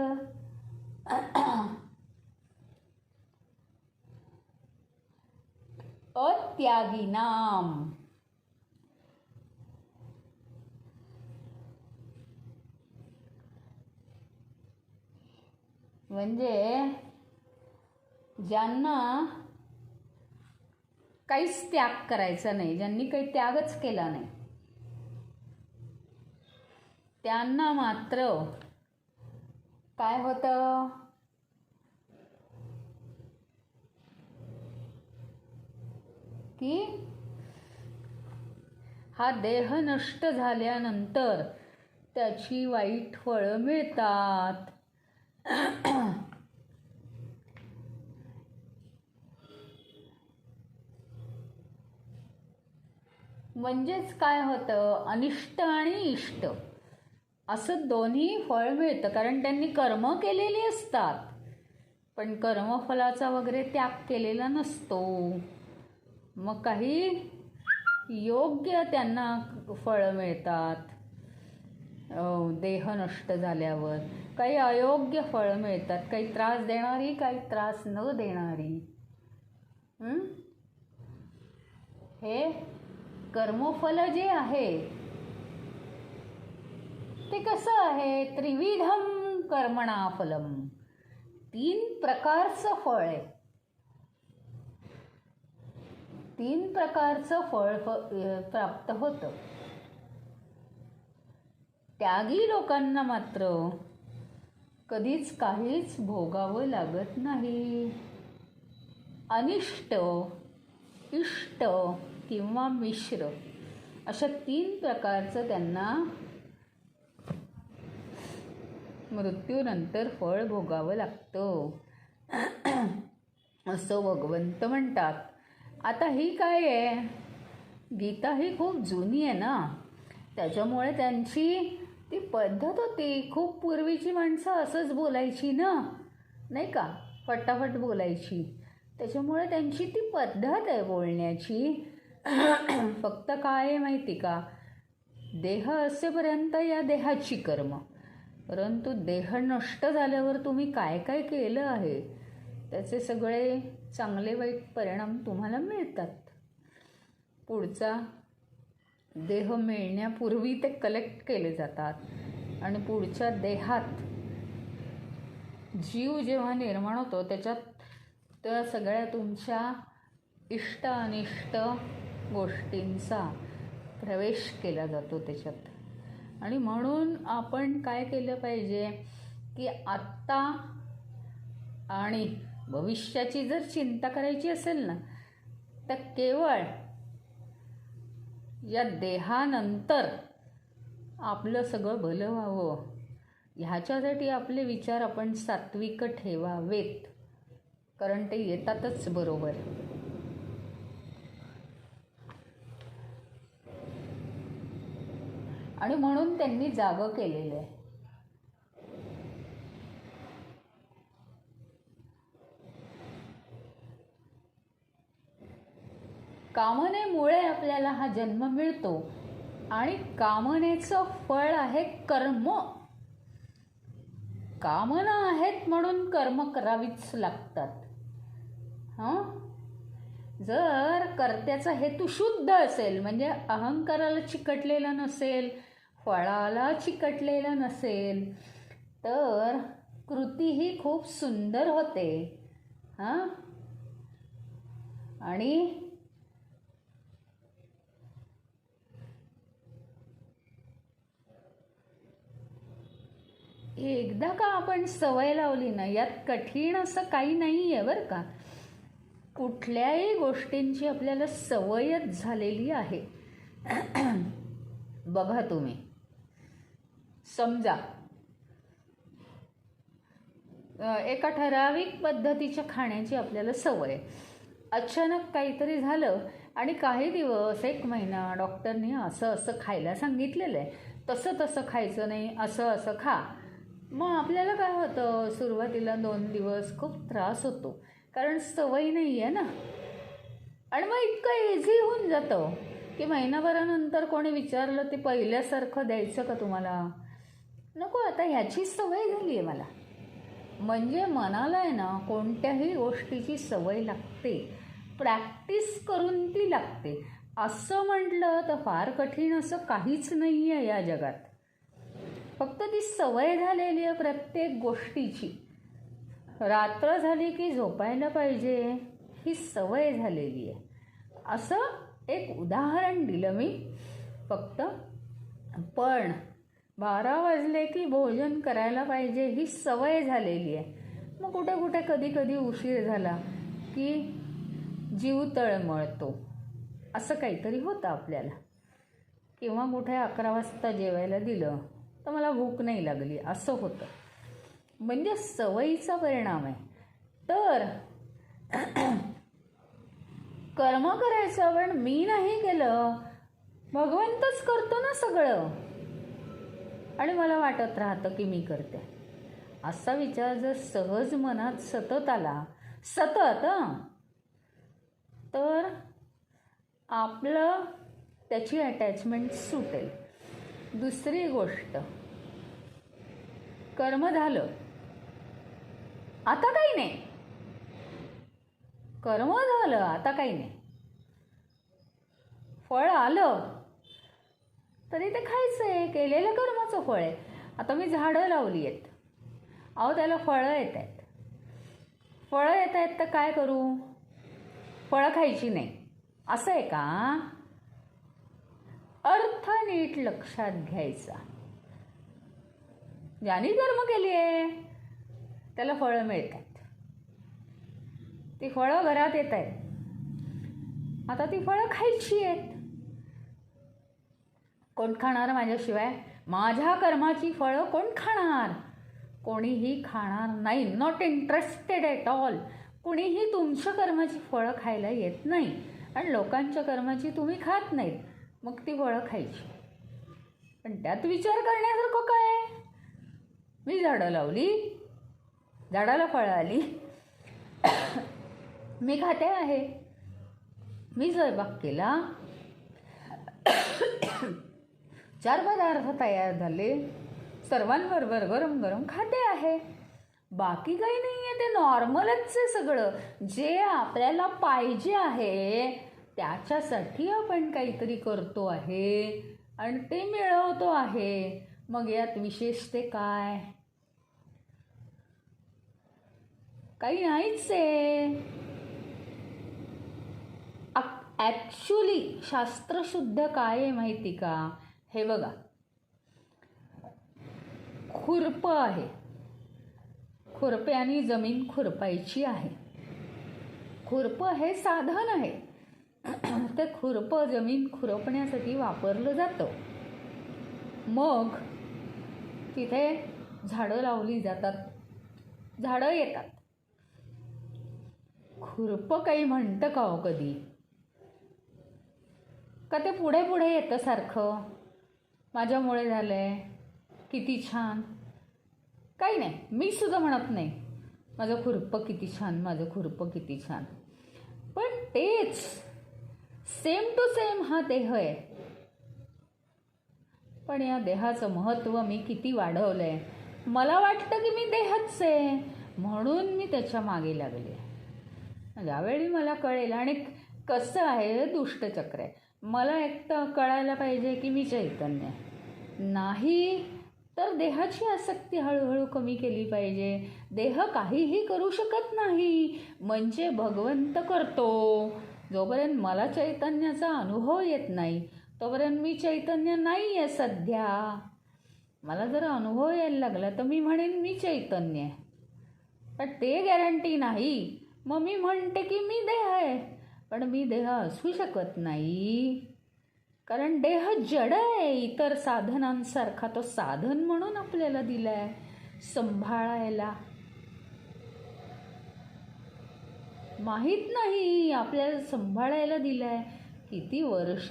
अत्यागिनां म्हणजे ज्यांना काहीच त्याग करायचा नाही, ज्यांनी काही त्यागच केला नाही, त्यांना मात्र काय होतं, की हा देह नष्ट झाल्यानंतर त्याची वाईट फळं मिळतात. म्हणजेच काय होतं, अनिष्ट आणि इष्ट असं दोन्ही फळ मिळतं. कारण त्यांनी कर्म केलेली असतात, पण कर्मफलाचा वगैरे त्याग केलेला नसतो. मग काही योग्य त्यांना फळं मिळतात देह नष्ट झाल्यावर, काही अयोग्य फळं मिळतात, काही त्रास देणारी, काही त्रास न देणारी. हे कर्मफल जे आहे ते कसं आहे, त्रिविधम कर्मणा फलम, 3 प्रकारचं फळ आहे. 3 प्रकारचं फळ प्राप्त होतं. त्यागी लोकांना मात्र कधीच काहीच भोगावं लागत नाही. अनिष्ट, इष्ट किंवा मिश्र अशा 3 प्रकारचं त्यांना मृत्यूनंतर फळ भोगावं लागतं असं भगवंत म्हणतात. आता ही काय आहे, गीता ही खूप जुनी आहे ना, त्याच्यामुळे त्यांची ती पद्धत होती. खूप पूर्वीची माणसं असंच बोलायची ना, नाही का, फटाफट बोलायची. त्याच्यामुळे त्यांची ती पद्धत आहे बोलण्याची. फक्त काय आहे माहिती का, देह असेपर्यंत या देहाची कर्म, परंतु देह नष्ट झाल्यावर तुम्ही काय काय केलं आहे त्याचे सगळे चांगले वाईट परिणाम तुम्हाला मिळतात. पुढचा देह मिळण्यापूर्वी ते कलेक्ट केले जातात आणि पुढच्या देहात जीव जेव्हा निर्माण होतो त्याच्यात त्या सगळ्या तुमच्या इष्ट अनिष्ट गोष्टींचा प्रवेश केला जातो त्याच्यात. आणि म्हणून आपण काय केलं पाहिजे की आत्ता आणि भविष्याची जर चिंता करायची असेल ना, तर केवळ या देहानंतर आपलं सगळं भलं व्हावं ह्याच्यासाठी आपले विचार आपण सात्विक ठेवावेत, कारण ते येतातच बरोबर. आणि म्हणून त्यांनी जागं केलेलं आहे. कामनेमुळे आपल्याला हा जन्म मिळतो आणि कामनेचं फळ आहे कर्म. कामना आहेत म्हणून कर्म करावीच लागतात. जर कर्त्याचा हेतू शुद्ध असेल, म्हणजे अहंकाराला चिकटलेला नसेल, फळाला चिकटलेला नसेल, तर कृती ही खूप सुंदर होते. आणि एकदा का आपण सवय लावली ना, यात कठीण असं काही नाही आहे बरं का. कुठल्याही गोष्टींची आपल्याला सवयच झालेली आहे. बघा तुम्ही, समजा एका ठराविक पद्धतीच्या खाण्याची आपल्याला सवय, अचानक काहीतरी झालं आणि काही दिवस 1 महिना डॉक्टरने असं असं खायला सांगितलेलं आहे, तसं तसं खायचं नाही, असं असं खा. मग आपल्याला काय होतं, सुरुवातीला 2 दिवस खूप त्रास होतो, कारण सवय नाही आहे ना. आणि मग इतकं इझी होऊन जातं की महिनाभरानंतर कोणी विचारलं ते पहिल्यासारखं द्यायचं का तुम्हाला, नको आता ह्याची सवय झाली आहे मला. म्हणजे मनाला आहे ना कोणत्याही गोष्टीची सवय लागते, प्रॅक्टिस करून ती लागते. असं म्हटलं तर फार कठीण असं काहीच नाही आहे या जगात. फक्त ती सवय झालेली आहे प्रत्येक गोष्टीची. रात्र झाली की झोपायला पाहिजे ही सवय झालेली आहे. असं एक उदाहरण दिलं मी फक्त. पण 12 वाजले की भोजन करायला पाहिजे ही सवय झालेली आहे. मग कुठे कुठे कधी कधी उशीर झाला की जीव तळमळतो, असं काहीतरी होतं आपल्याला. किंवा कुठे 11 वाजता जेवायला दिलं तर मला भूक नाही लागली, असं होतं. म्हणजे सवयीचा परिणाम आहे. तर कर्म करायचं पण मी नाही केलं, भगवंतच करतो ना सगळं, आणि मला वाटत राहतं की मी करते. असा विचार जर सहज मनात सतत आला, सतत, तर आपलं त्याची अटॅचमेंट सुटेल. दुसरी गोष्ट, कर्म झालं आता काही नाही, कर्म झालं आता काही नाही, फळ आलं तरी ते खायचं आहे, केलेलं कर्माचं फळ आहे. आता मी झाडं लावली आहेत, अहो त्याला फळं येत आहेत. फळं येत आहेत तर काय करू, फळं खायची नाही असं आहे का. अर्थ नीट लक्षात घ्यायचा. ज्यांनी कर्म केली आहे त्याला फळं मिळतात. ती फळं घरात येत आहेत. आता ती फळं खायची आहेत. कोण खाणार माझ्याशिवाय? माझ्या कर्माची फळं कोण खाणार? कोणीही खाणार नाही. Not interested at all. कुणीही तुमच्या कर्माची फळं खायला येत नाही आणि लोकांच्या कर्माची तुम्ही खात नाहीत. मग ती फळं खायची. पण त्यात विचार करण्यासारखं काय? मी झाडं लावली, झाडाला फळं आली, मी खाते आहे. मी स्वयंपाक केला, 4 पदार्थ तयार झाले, सर्वांबरोबर गरम गरम खाते आहे. बाकी काही नाही आहे. ते नॉर्मलच आहे सगळं. जे आपल्याला पाहिजे आहे त्याच्यासाठी आपण काहीतरी करतो आहे आणि ते मिळवतो आहे. मग यात विशेष ते काय? काही नाहीच आहे. ॲक्च्युली शास्त्रशुद्ध काय आहे माहिती का? हे बघा, खुरपं आहे. खुरप्याने जमीन खुरपायची आहे. खुरपं हे साधन आहे. ते खुरपं जमीन खुरपण्यासाठी वापरलं जातं. मग तिथे झाडं लावली जातात, झाडं येतात. खुरपं काही म्हणतं का हो कधी? का ते पुढे पुढे येतं सारखं? माझ्यामुळे झालंय, किती छान. काही नाही. मी सुद्धा म्हणत नाही माझं खुरपं किती छान, माझं खुरपं किती छान. पण तेच सेम टू सेम हा देह आहे. पण या देहाचं महत्त्व मी किती वाढवलं आहे. मला वाटतं की मी देहच आहे म्हणून मी त्याच्या मागे लागले. ज्यावेळी मला कळेल, आणि कसं आहे, हे दुष्टचक्र आहे. मला एकटं कळायला पाहिजे की मी चैतन्य नाही, तर देहाची आसक्ती हळूहळू कमी केली पाहिजे. देह काहीही करू शकत नाही म्हणजे भगवंत करतो. जोपर्यंत मला चैतन्याचा अनुभव येत नाही तोपर्यंत मी चैतन्य नाही आहे सध्या. मला जर अनुभव यायला लागला तर मी म्हणेन मी चैतन्य आहे. पण ते गॅरंटी नाही. मग मी म्हणते की मी देह आहे, पण मी देह असू शकत नाही. कारण देह जड आहे. इतर साधनांसारखा तो साधन म्हणून आपल्याला दिलाय सांभाळायला. माहीत नाही आपल्याला सांभाळायला दिलाय. किती वर्ष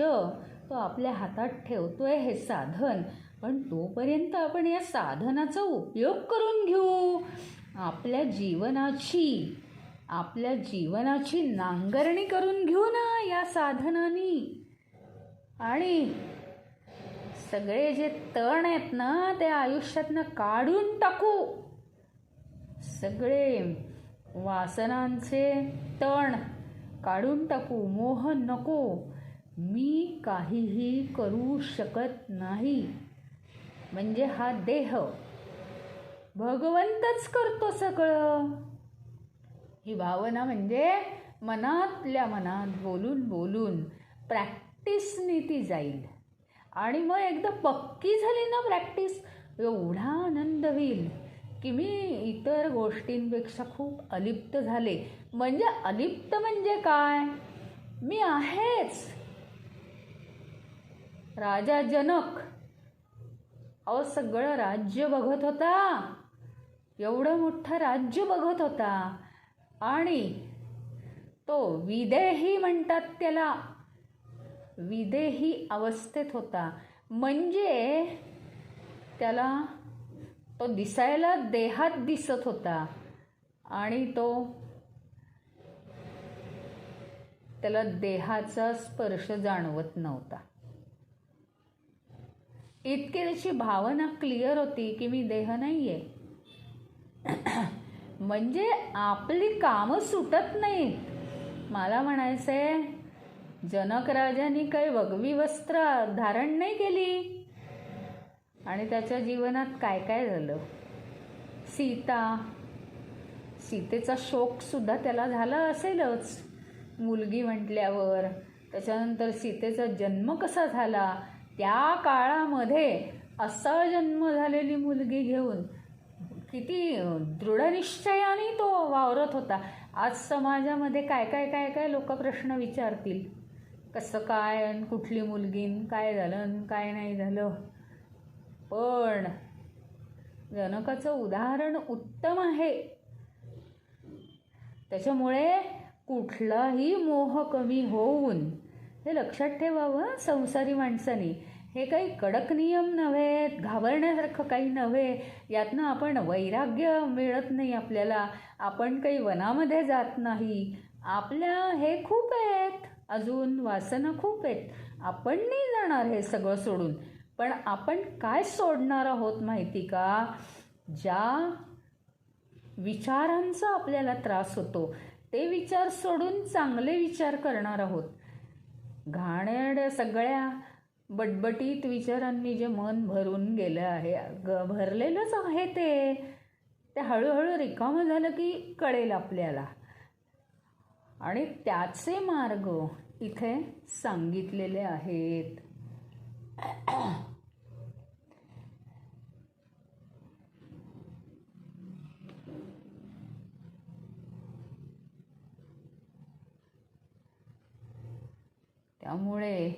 तो आपल्या हातात ठेवतोय हे साधन. पण तोपर्यंत आपण या साधनाचा उपयोग करून घेऊ. आपल्या जीवनाची नांगरणी करून घेऊ ना या साधनांनी. आणि सगळे जे तण आहेत ना ते आयुष्यातनं काढून टाकू. सगळे वासनांचे तण काढून टाकू. मोह नको. मी काहीही करू शकत नाही म्हणजे हा देह, भगवंतच करतो सगळं. ही भावना म्हणजे मनातल्या मनात बोलून बोलून प्रॅक्टिसनी ती जाईल. आणि मग एकदा पक्की झाली ना प्रॅक्टिस, एवढा आनंद होईल की मी इतर गोष्टींपेक्षा खूप अलिप्त झाले. म्हणजे अलिप्त म्हणजे काय? मी आहेच. राजा जनक सगळं राज्य बघत होता. एवढं मोठं राज्य बघत होता आणि तो विदेही म्हणतात त्याला, विदेही अवस्थेत होता. म्हणजे त्याला तो दिसायला देहात दिसत होता आणि त्याला देहाचा स्पर्श जाणवत नव्हता. इतकी त्याची भावना क्लिअर होती की मी देह नाही आहे. म्हणजे आपली कामं सुटत नाहीत. मला म्हणायचंय, जनक राजांनी काही वगवी वस्त्र धारण नाही केली आणि त्याच्या जीवनात काय काय झालं. सीतेचा शोकसुद्धा त्याला झाला असेलच मुलगी म्हटल्यावर. त्याच्यानंतर सीतेचा जन्म कसा झाला, त्या काळामध्ये असा जन्म झालेली मुलगी घेऊन किती दृढनिश्चयाने तो वावरत होता. आज समाजामध्ये काय काय काय काय लोक प्रश्न विचारतील, कसं काय आणि कुठली मुलगीन काय झालं आणि काय नाही झालं. पण जनकाचं उदाहरण उत्तम आहे. त्याच्यामुळे कुठलाही मोह कमी होऊन, हे लक्षात ठेवावं संसारी माणसानी, हे काही कडक नियम नव्हेत, घाबरण्यासारखं काही नव्हे. यातनं आपण वैराग्य मिळत नाही आपल्याला, आपण काही वनामध्ये जात नाही. आपल्या हे खूप आहेत, अजून वासना खूप आहेत. आपण नाही जाणार हे सगळं सोडून. पण आपण काय सोडणार आहोत माहिती का? ज्या विचारांचा आपल्याला त्रास होतो ते विचार सोडून चांगले विचार करणार आहोत. घाणेरड्या सगळ्या बटबटीत विचारांनी जे मन भरून गेलं आहे, भरलेलंच आहे ते हळूहळू रिकामं झालं की कळेल आपल्याला. आणि त्याचे मार्ग इथे सांगितलेले आहेत. त्यामुळे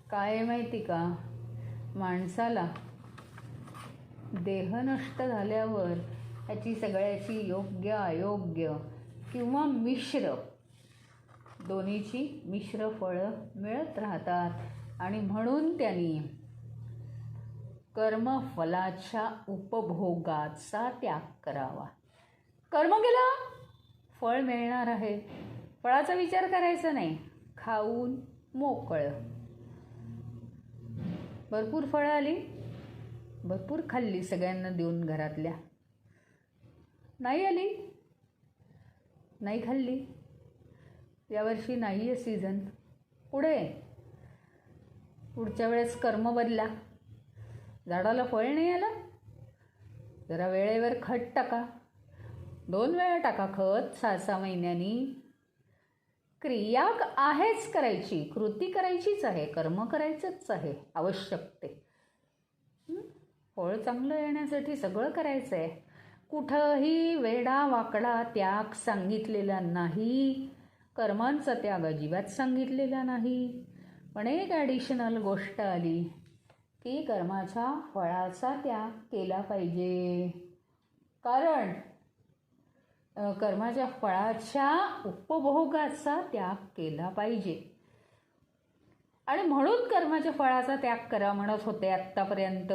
काय माहिती का, माणसाला देह नष्ट झाल्यावर ह्याची सगळ्याची योग्य अयोग्य किंवा मिश्र दोन्हीची मिश्र फळं मिळत राहतात. आणि म्हणून त्यांनी कर्मफलाच्या उपभोगाचा त्याग करावा. कर्म केलं, फळ मिळणार आहे, फळाचा विचार करायचा नाही, खाऊन मोकळं. भरपूर फळं आली, भरपूर खाल्ली सगळ्यांना देऊन घरातल्या. नाही आली, नाही खाल्ली. यावर्षी नाही आहे सीझन, पुढच्या वेळेस कर्म बदला. झाडाला फळ नाही आलं, जरा वेळेवर खत टाका, 2 वेळा टाका खत 6-6 महिन्यांनी. क्रिया आहेच करायची, कृती करायचीच आहे, कर्म करायचंच आहे आवश्यक ते. फळ चांगलं येण्यासाठी सगळं करायचं आहे. कुठंही वेडा वाकडा त्याग सांगितलेला नाही, कर्मांचा त्याग अजिबात सांगितलेला नाही. पण एक ॲडिशनल गोष्ट आली की कर्माच्या फळाचा त्याग केला पाहिजे. कारण कर्माच्या फळाच्या उपभोगाचा त्याग केला पाहिजे. आणि म्हणून कर्माच्या फळाचा त्याग करा म्हणत होते आत्तापर्यंत.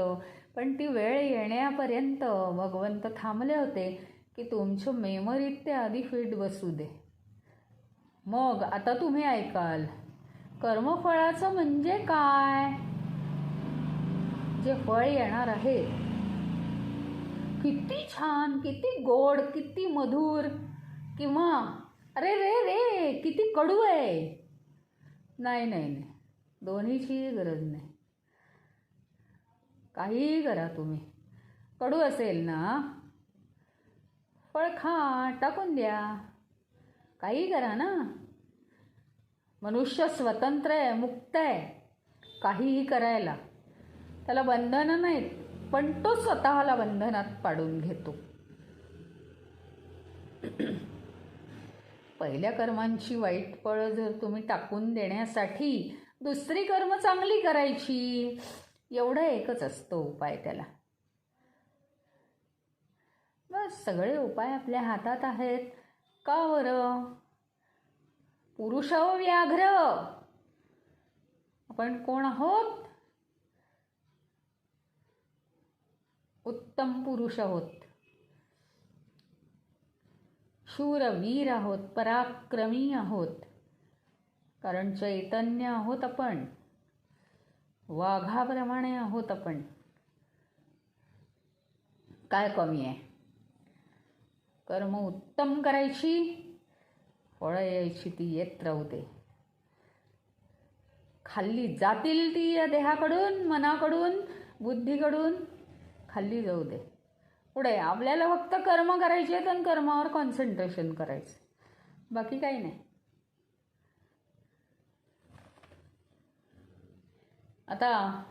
पण ती वेळ येण्यापर्यंत भगवंत थांबले होते की तुमच्या मेमरीत ते आधी फिट बसू दे, मग आता तुम्ही ऐकाल. कर्मफळाचं म्हणजे काय? जे फळ येणार आहे किती छान, किती गोड, किती मधुर, किंवा अरे रे रे किती कडू आहे. नाही नाही नाही, दोन्हीची गरज नाही. काहीही करा तुम्ही, कडू असेल ना फळ खा, टाकून द्या, काही करा ना. मनुष्य स्वतंत्र आहे, मुक्त आहे काहीही करायला, त्याला बंधनं नाहीत. पण तो स्वतःला बंधनात पाडून घेतो. पहिल्या कर्मांची वाईट फळं जर तुम्ही टाकून देण्यासाठी दुसरी कर्म चांगली करायची, एवढं एकच असतो उपाय त्याला. बस सगळे उपाय आपल्या हातात आहेत. का बरं? पुरुषाव व्याघ्र. आपण कोण आहोत? उत्तम पुरुष आहोत, शूरवीर आहोत, पराक्रमी आहोत. कारण चैतन्य आहोत आपण, वाघाप्रमाणे आहोत आपण. काय कमी आहे? कर्म उत्तम करायची, फळं यायची ती येत राहू दे. खाल्ली जातील ती या देहाकडून, मनाकडून, बुद्धीकडून, खाल्ली जाऊ दे. पुढे आपल्याला फक्त कर्म करायचे आहेत आणि कर्मावर कॉन्सन्ट्रेशन करायचं, बाकी काही नाही. आता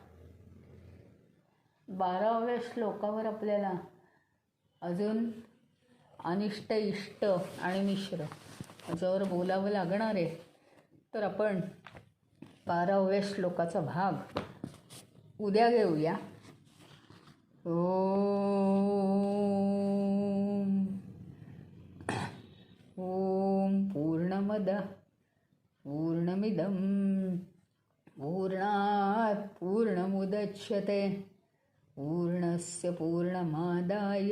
12व्या श्लोकावर आपल्याला अजून अनिष्ट, इष्ट आणि मिश्र याच्यावर बोलावं लागणार आहे. तर आपण 12व्या श्लोकाचा भाग उद्या घेऊया. ओम पूर्णमद पूर्णमिदं पूर्णात् पूर्णमुदच्यते पूर्णस्य पूर्णमादाय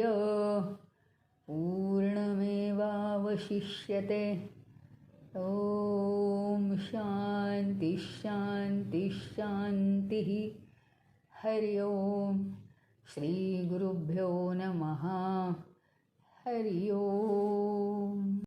पूर्णमेवावशिष्यते. ओम शांती शांती शांती. हरि ओम. श्री गुरुभ्यो नमः. हरि ओम.